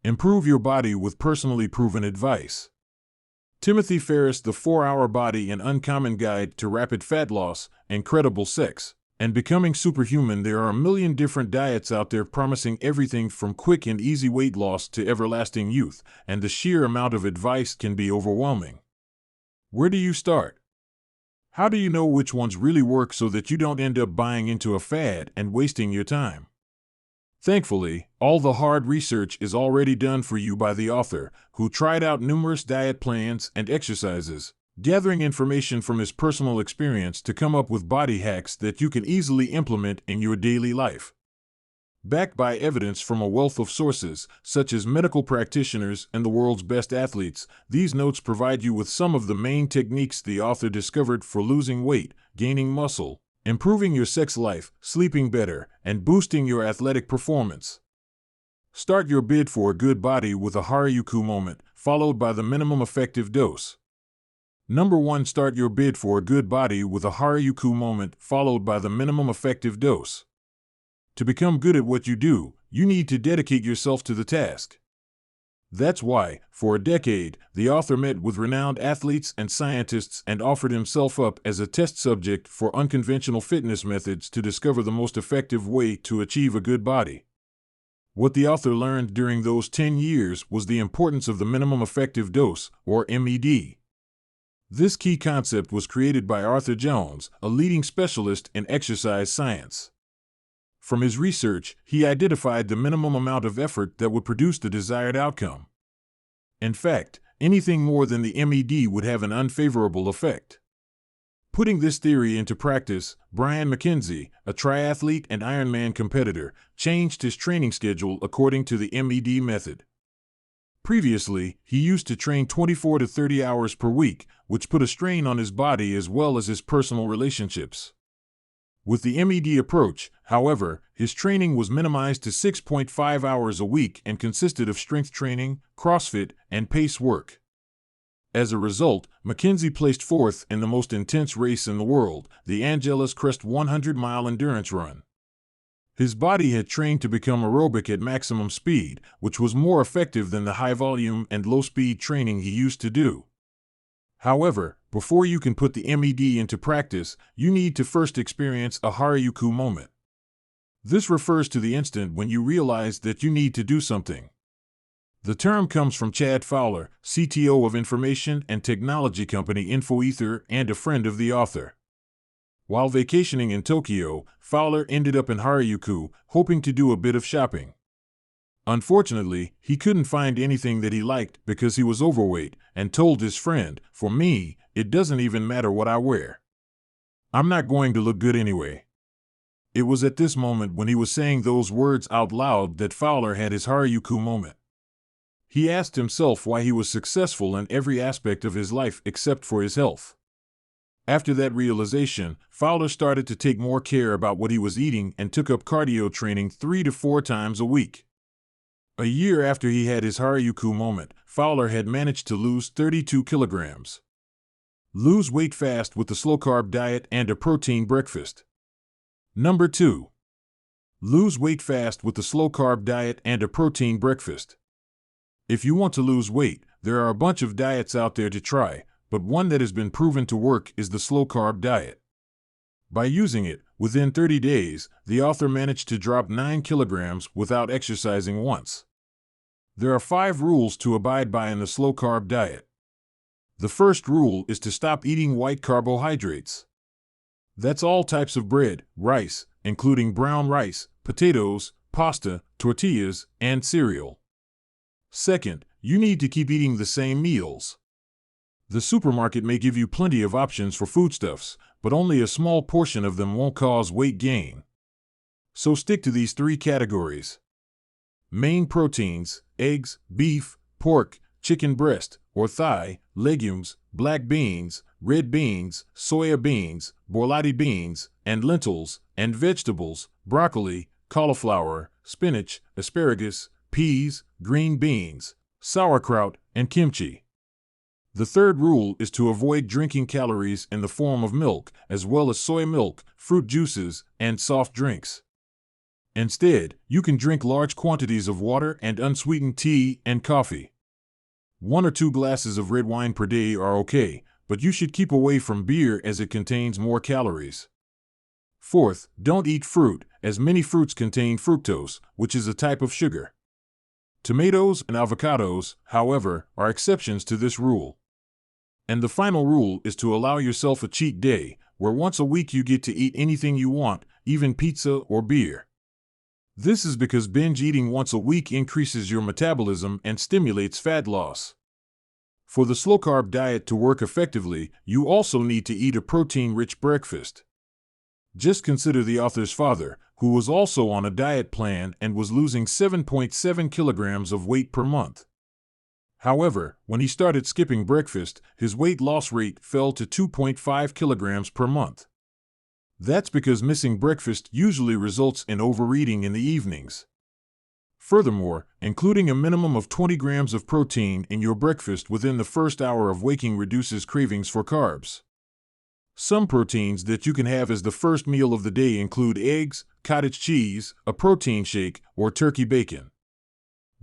Improve your body with personally proven advice. Timothy Ferriss, The 4-Hour Body, An Uncommon Guide to Rapid Fat Loss, Incredible Sex, and Becoming Superhuman. There are a million different diets out there promising everything from quick and easy weight loss to everlasting youth, and the sheer amount of advice can be overwhelming. Where do you start? How do you know which ones really work so that you don't end up buying into a fad and wasting your time? Thankfully, all the hard research is already done for you by the author, who tried out numerous diet plans and exercises, gathering information from his personal experience to come up with body hacks that you can easily implement in your daily life. Backed by evidence from a wealth of sources, such as medical practitioners and the world's best athletes, these notes provide you with some of the main techniques the author discovered for losing weight, gaining muscle, improving your sex life, sleeping better, and boosting your athletic performance. Start your bid for a good body with a Harajuku moment, followed by the minimum effective dose. Number 1. Start your bid for a good body with a Harajuku moment, followed by the minimum effective dose. To become good at what you do, you need to dedicate yourself to the task. That's why, for a decade, the author met with renowned athletes and scientists and offered himself up as a test subject for unconventional fitness methods to discover the most effective way to achieve a good body. What the author learned during those 10 years was the importance of the minimum effective dose, or MED. This key concept was created by Arthur Jones, a leading specialist in exercise science. From his research, he identified the minimum amount of effort that would produce the desired outcome. In fact, anything more than the MED would have an unfavorable effect. Putting this theory into practice, Brian McKenzie, a triathlete and Ironman competitor, changed his training schedule according to the MED method. Previously, he used to train 24 to 30 hours per week, which put a strain on his body as well as his personal relationships. With the MED approach, however, his training was minimized to 6.5 hours a week and consisted of strength training, CrossFit, and pace work. As a result, McKenzie placed fourth in the most intense race in the world, the Angeles Crest 100-mile endurance run. His body had trained to become aerobic at maximum speed, which was more effective than the high-volume and low-speed training he used to do. However, before you can put the MED into practice, you need to first experience a Harajuku moment. This refers to the instant when you realize that you need to do something. The term comes from Chad Fowler, CTO of information and technology company InfoEther and a friend of the author. While vacationing in Tokyo, Fowler ended up in Harajuku, hoping to do a bit of shopping. Unfortunately, he couldn't find anything that he liked because he was overweight, and told his friend, "For me, it doesn't even matter what I wear. I'm not going to look good anyway." It was at this moment when he was saying those words out loud that Fowler had his Harajuku moment. He asked himself why he was successful in every aspect of his life except for his health. After that realization, Fowler started to take more care about what he was eating and took up cardio training 3 to 4 times a week. A year after he had his Harajuku moment, Fowler had managed to lose 32 kilograms. Lose weight fast with a slow-carb diet and a protein breakfast. Number 2. Lose weight fast with a slow-carb diet and a protein breakfast. If you want to lose weight, there are a bunch of diets out there to try, but one that has been proven to work is the slow-carb diet. By using it, within 30 days, the author managed to drop 9 kilograms without exercising once. There are 5 rules to abide by in the slow-carb diet. The first rule is to stop eating white carbohydrates. That's all types of bread, rice, including brown rice, potatoes, pasta, tortillas, and cereal. Second, you need to keep eating the same meals. The supermarket may give you plenty of options for foodstuffs, but only a small portion of them won't cause weight gain. So stick to these 3 categories. Main proteins: eggs, beef, pork, chicken breast or thigh, legumes, black beans, red beans, soya beans, borlotti beans, and lentils, and vegetables: broccoli, cauliflower, spinach, asparagus, peas, green beans, sauerkraut, and kimchi. The third rule is to avoid drinking calories in the form of milk, as well as soy milk, fruit juices, and soft drinks. Instead, you can drink large quantities of water and unsweetened tea and coffee. 1 or 2 glasses of red wine per day are okay, but you should keep away from beer as it contains more calories. Fourth, don't eat fruit, as many fruits contain fructose, which is a type of sugar. Tomatoes and avocados, however, are exceptions to this rule. And the final rule is to allow yourself a cheat day, where once a week you get to eat anything you want, even pizza or beer. This is because binge eating once a week increases your metabolism and stimulates fat loss. For the slow-carb diet to work effectively, you also need to eat a protein-rich breakfast. Just consider the author's father, who was also on a diet plan and was losing 7.7 kilograms of weight per month. However, when he started skipping breakfast, his weight loss rate fell to 2.5 kilograms per month. That's because missing breakfast usually results in overeating in the evenings. Furthermore, including a minimum of 20 grams of protein in your breakfast within the first hour of waking reduces cravings for carbs. Some proteins that you can have as the first meal of the day include eggs, cottage cheese, a protein shake, or turkey bacon.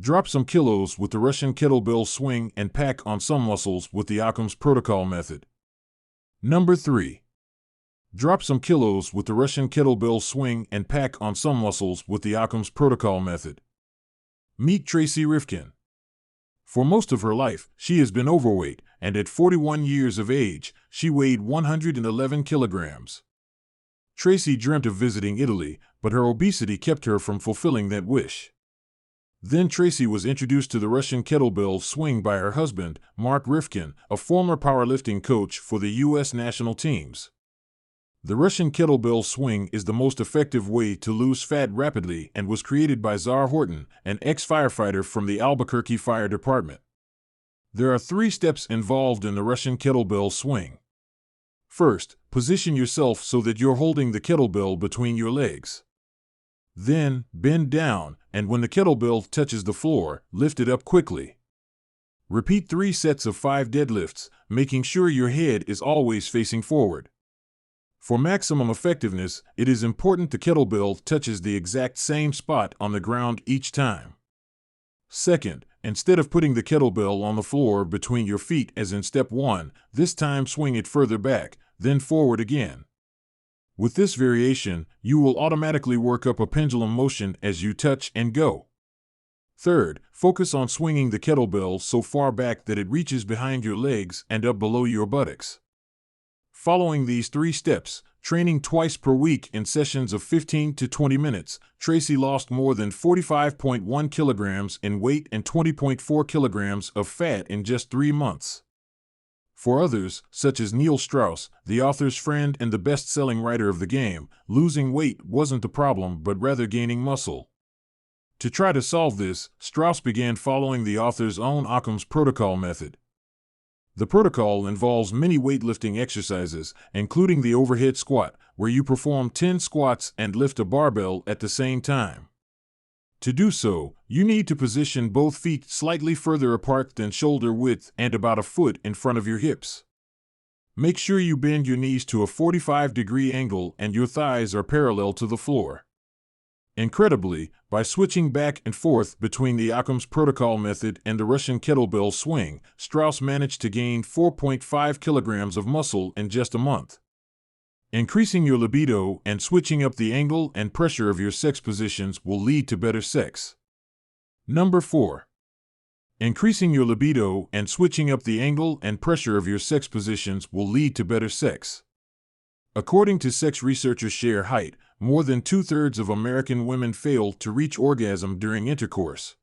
Drop some kilos with the Russian kettlebell swing and pack on some muscles with the Occam's protocol method. Number 3. Drop some kilos with the Russian kettlebell swing and pack on some muscles with the Occam's protocol method. Meet Tracy Rifkin. For most of her life, she has been overweight, and at 41 years of age, she weighed 111 kilograms. Tracy dreamt of visiting Italy, but her obesity kept her from fulfilling that wish. Then Tracy was introduced to the Russian kettlebell swing by her husband, Mark Rifkin, a former powerlifting coach for the U.S. national teams. The Russian kettlebell swing is the most effective way to lose fat rapidly and was created by Czar Horton, an ex-firefighter from the Albuquerque Fire Department. There are 3 steps involved in the Russian kettlebell swing. First, position yourself so that you're holding the kettlebell between your legs. Then, bend down, and when the kettlebell touches the floor, lift it up quickly. Repeat 3 sets of 5 deadlifts, making sure your head is always facing forward. For maximum effectiveness, it is important the kettlebell touches the exact same spot on the ground each time. Second, instead of putting the kettlebell on the floor between your feet as in step 1, this time swing it further back, then forward again. With this variation, you will automatically work up a pendulum motion as you touch and go. Third, focus on swinging the kettlebell so far back that it reaches behind your legs and up below your buttocks. Following these 3 steps, training twice per week in sessions of 15 to 20 minutes, Tracy lost more than 45.1 kilograms in weight and 20.4 kilograms of fat in just 3 months. For others, such as Neil Strauss, the author's friend and the best-selling writer of the game, losing weight wasn't the problem but rather gaining muscle. To try to solve this, Strauss began following the author's own Occam's protocol method. The protocol involves many weightlifting exercises, including the overhead squat, where you perform 10 squats and lift a barbell at the same time. To do so, you need to position both feet slightly further apart than shoulder width and about a foot in front of your hips. Make sure you bend your knees to a 45-degree angle and your thighs are parallel to the floor. Incredibly, by switching back and forth between the Occam's protocol method and the Russian kettlebell swing, Strauss managed to gain 4.5 kilograms of muscle in just a month. Increasing your libido and switching up the angle and pressure of your sex positions will lead to better sex. Number 4. Increasing your libido and switching up the angle and pressure of your sex positions will lead to better sex. According to sex researcher Cher Hite, more than 2/3 of American women fail to reach orgasm during intercourse.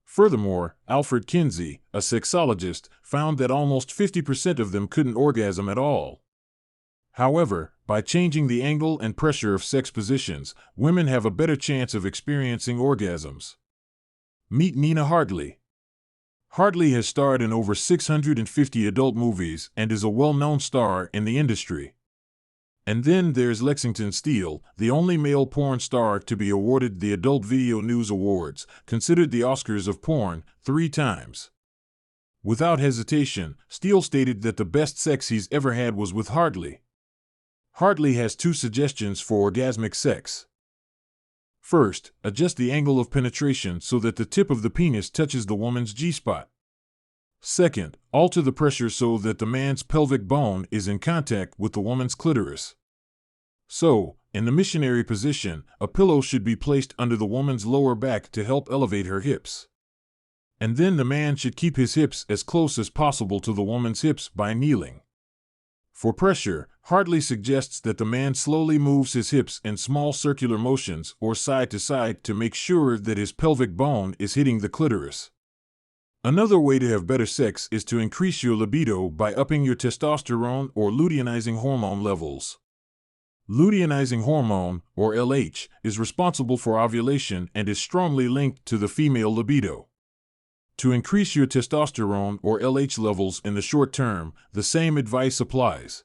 Furthermore, Alfred Kinsey, a sexologist, found that almost 50% of them couldn't orgasm at all. However, by changing the angle and pressure of sex positions, women have a better chance of experiencing orgasms. Meet Nina Hartley. Hartley has starred in over 650 adult movies and is a well-known star in the industry. And then there's Lexington Steele, the only male porn star to be awarded the Adult Video News Awards, considered the Oscars of porn, 3 times. Without hesitation, Steele stated that the best sex he's ever had was with Hartley. Hartley has 2 suggestions for orgasmic sex. First, adjust the angle of penetration so that the tip of the penis touches the woman's G-spot. Second, alter the pressure so that the man's pelvic bone is in contact with the woman's clitoris. So, in the missionary position, a pillow should be placed under the woman's lower back to help elevate her hips. And then the man should keep his hips as close as possible to the woman's hips by kneeling. For pressure, Hartley suggests that the man slowly moves his hips in small circular motions or side to side to make sure that his pelvic bone is hitting the clitoris. Another way to have better sex is to increase your libido by upping your testosterone or luteinizing hormone levels. Luteinizing hormone, or LH, is responsible for ovulation and is strongly linked to the female libido. To increase your testosterone or LH levels in the short term, the same advice applies.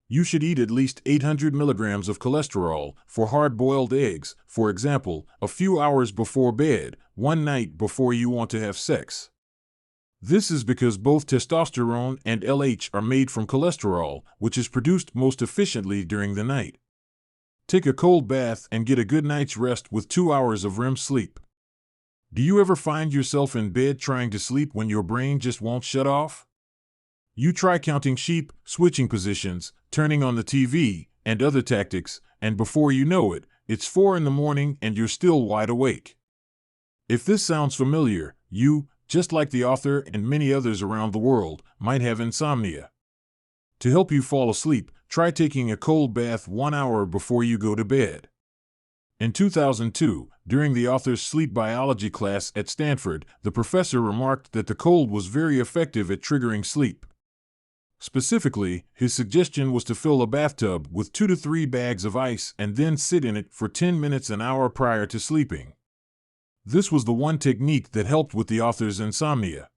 You should eat at least 800 milligrams of cholesterol for hard-boiled eggs, for example, a few hours before bed, one night before you want to have sex. This is because both testosterone and LH are made from cholesterol, which is produced most efficiently during the night. Take a cold bath and get a good night's rest with 2 hours of REM sleep. Do you ever find yourself in bed trying to sleep when your brain just won't shut off? You try counting sheep, switching positions, turning on the TV, and other tactics, and before you know it, it's 4 in the morning and you're still wide awake. If this sounds familiar, you, just like the author and many others around the world, might have insomnia. To help you fall asleep, try taking a cold bath 1 hour before you go to bed. In 2002, during the author's sleep biology class at Stanford, the professor remarked that the cold was very effective at triggering sleep. Specifically, his suggestion was to fill a bathtub with 2 to 3 bags of ice and then sit in it for 10 minutes an hour prior to sleeping. This was the one technique that helped with the author's insomnia.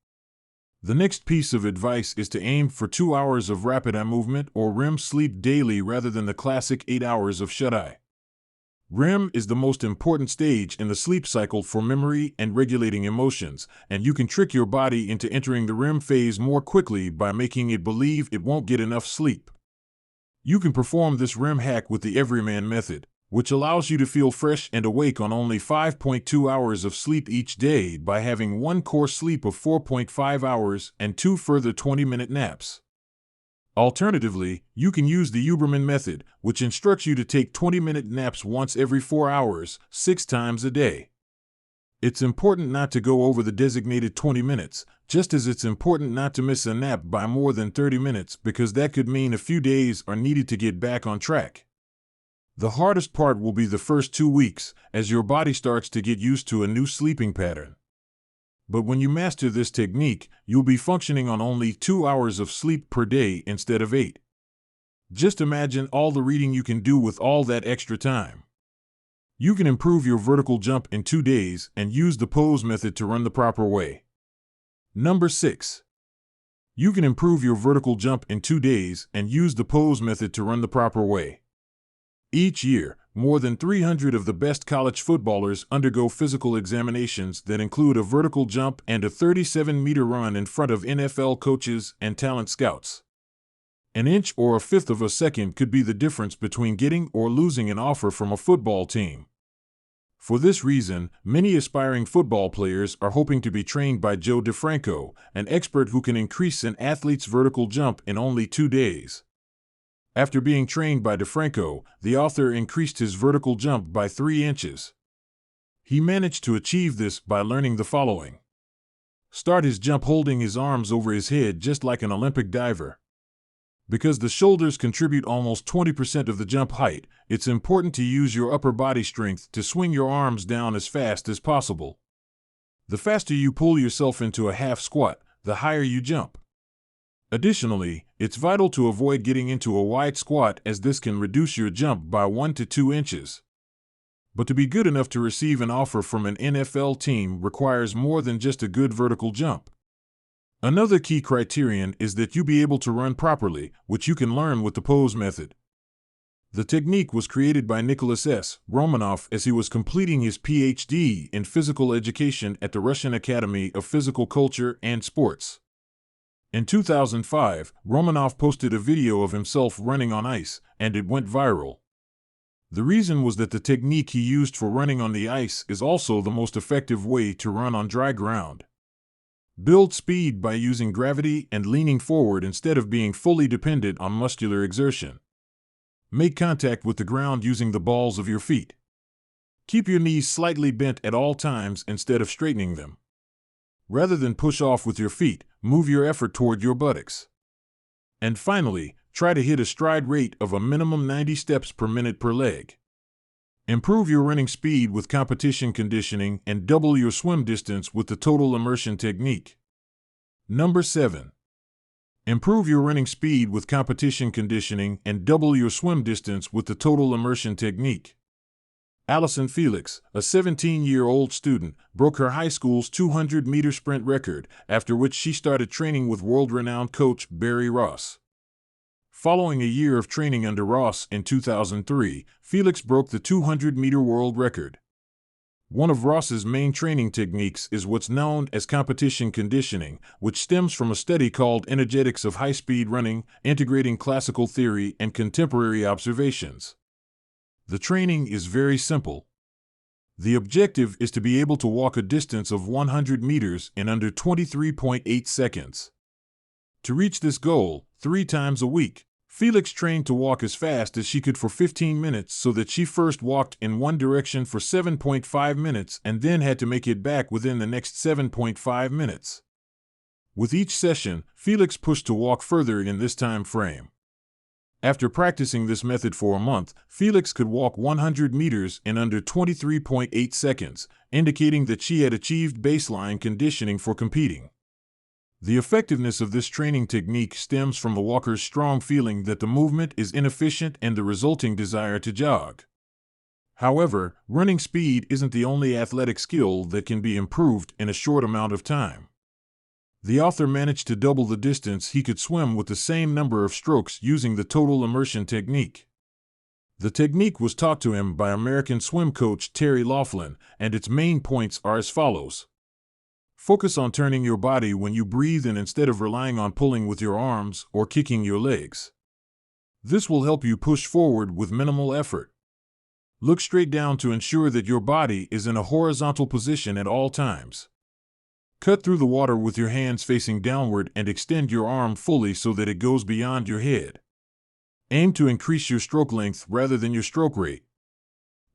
The next piece of advice is to aim for 2 hours of rapid eye movement or REM sleep daily rather than the classic 8 hours of shut-eye. REM is the most important stage in the sleep cycle for memory and regulating emotions, and you can trick your body into entering the REM phase more quickly by making it believe it won't get enough sleep. You can perform this REM hack with the Everyman method, which allows you to feel fresh and awake on only 5.2 hours of sleep each day by having one core sleep of 4.5 hours and 2 further 20-minute naps. Alternatively, you can use the Huberman method, which instructs you to take 20-minute naps once every 4 hours, 6 times a day. It's important not to go over the designated 20 minutes, just as it's important not to miss a nap by more than 30 minutes because that could mean a few days are needed to get back on track. The hardest part will be the first 2 weeks, as your body starts to get used to a new sleeping pattern. But when you master this technique, you'll be functioning on only 2 hours of sleep per day instead of 8. Just imagine all the reading you can do with all that extra time. You can improve your vertical jump in 2 days and use the pose method to run the proper way. Number 6. You can improve your vertical jump in 2 days and use the pose method to run the proper way. Each year, more than 300 of the best college footballers undergo physical examinations that include a vertical jump and a 37-meter run in front of NFL coaches and talent scouts. An inch or a fifth of a second could be the difference between getting or losing an offer from a football team. For this reason, many aspiring football players are hoping to be trained by Joe DeFranco, an expert who can increase an athlete's vertical jump in only 2 days. After being trained by DeFranco, the author increased his vertical jump by 3 inches. He managed to achieve this by learning the following. Start his jump holding his arms over his head just like an Olympic diver. Because the shoulders contribute almost 20% of the jump height, it's important to use your upper body strength to swing your arms down as fast as possible. The faster you pull yourself into a half squat, the higher you jump. Additionally, it's vital to avoid getting into a wide squat as this can reduce your jump by 1 to 2 inches. But to be good enough to receive an offer from an NFL team requires more than just a good vertical jump. Another key criterion is that you be able to run properly, which you can learn with the pose method. The technique was created by Nicholas S. Romanoff as he was completing his Ph.D. in physical education at the Russian Academy of Physical Culture and Sports. In 2005, Romanov posted a video of himself running on ice, and it went viral. The reason was that the technique he used for running on the ice is also the most effective way to run on dry ground. Build speed by using gravity and leaning forward instead of being fully dependent on muscular exertion. Make contact with the ground using the balls of your feet. Keep your knees slightly bent at all times instead of straightening them. Rather than push off with your feet, move your effort toward your buttocks. And finally, try to hit a stride rate of a minimum 90 steps per minute per leg. Improve your running speed with competition conditioning and double your swim distance with the total immersion technique. Number 7. Improve your running speed with competition conditioning and double your swim distance with the total immersion technique. Allison Felix, a 17-year-old student, broke her high school's 200-meter sprint record, after which she started training with world-renowned coach Barry Ross. Following a year of training under Ross in 2003, Felix broke the 200-meter world record. One of Ross's main training techniques is what's known as competition conditioning, which stems from a study called Energetics of High-Speed Running, integrating classical theory and contemporary observations. The training is very simple. The objective is to be able to walk a distance of 100 meters in under 23.8 seconds. To reach this goal, 3 times a week, Felix trained to walk as fast as she could for 15 minutes so that she first walked in one direction for 7.5 minutes and then had to make it back within the next 7.5 minutes. With each session, Felix pushed to walk further in this time frame. After practicing this method for a month, Felix could walk 100 meters in under 23.8 seconds, indicating that she had achieved baseline conditioning for competing. The effectiveness of this training technique stems from the walker's strong feeling that the movement is inefficient and the resulting desire to jog. However, running speed isn't the only athletic skill that can be improved in a short amount of time. The author managed to double the distance he could swim with the same number of strokes using the total immersion technique. The technique was taught to him by American swim coach Terry Laughlin, and its main points are as follows. Focus on turning your body when you breathe in instead of relying on pulling with your arms or kicking your legs. This will help you push forward with minimal effort. Look straight down to ensure that your body is in a horizontal position at all times. Cut through the water with your hands facing downward and extend your arm fully so that it goes beyond your head. Aim to increase your stroke length rather than your stroke rate.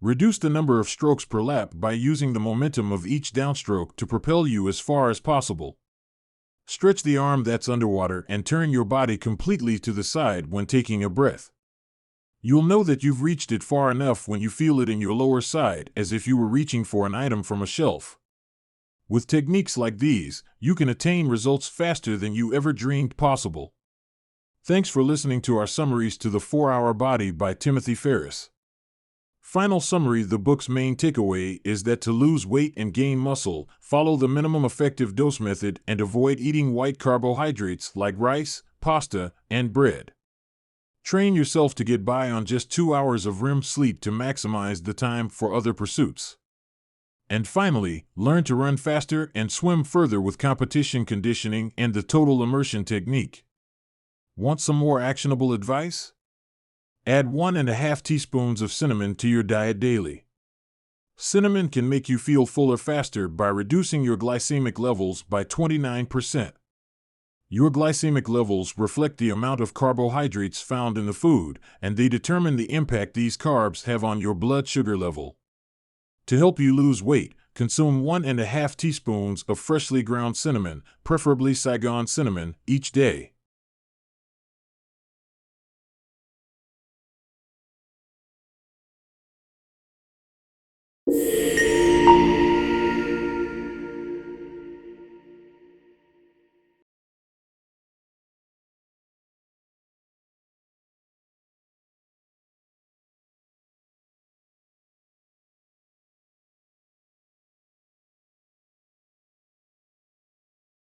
Reduce the number of strokes per lap by using the momentum of each downstroke to propel you as far as possible. Stretch the arm that's underwater and turn your body completely to the side when taking a breath. You'll know that you've reached it far enough when you feel it in your lower side, as if you were reaching for an item from a shelf. With techniques like these, you can attain results faster than you ever dreamed possible. Thanks for listening to our summaries to The 4-Hour Body by Timothy Ferriss. Final summary: the book's main takeaway is that to lose weight and gain muscle, follow the minimum effective dose method and avoid eating white carbohydrates like rice, pasta, and bread. Train yourself to get by on just 2 hours of REM sleep to maximize the time for other pursuits. And finally, learn to run faster and swim further with competition conditioning and the total immersion technique. Want some more actionable advice? Add 1.5 teaspoons of cinnamon to your diet daily. Cinnamon can make you feel fuller faster by reducing your glycemic levels by 29%. Your glycemic levels reflect the amount of carbohydrates found in the food, and they determine the impact these carbs have on your blood sugar level. To help you lose weight, consume 1.5 teaspoons of freshly ground cinnamon, preferably Saigon cinnamon, each day.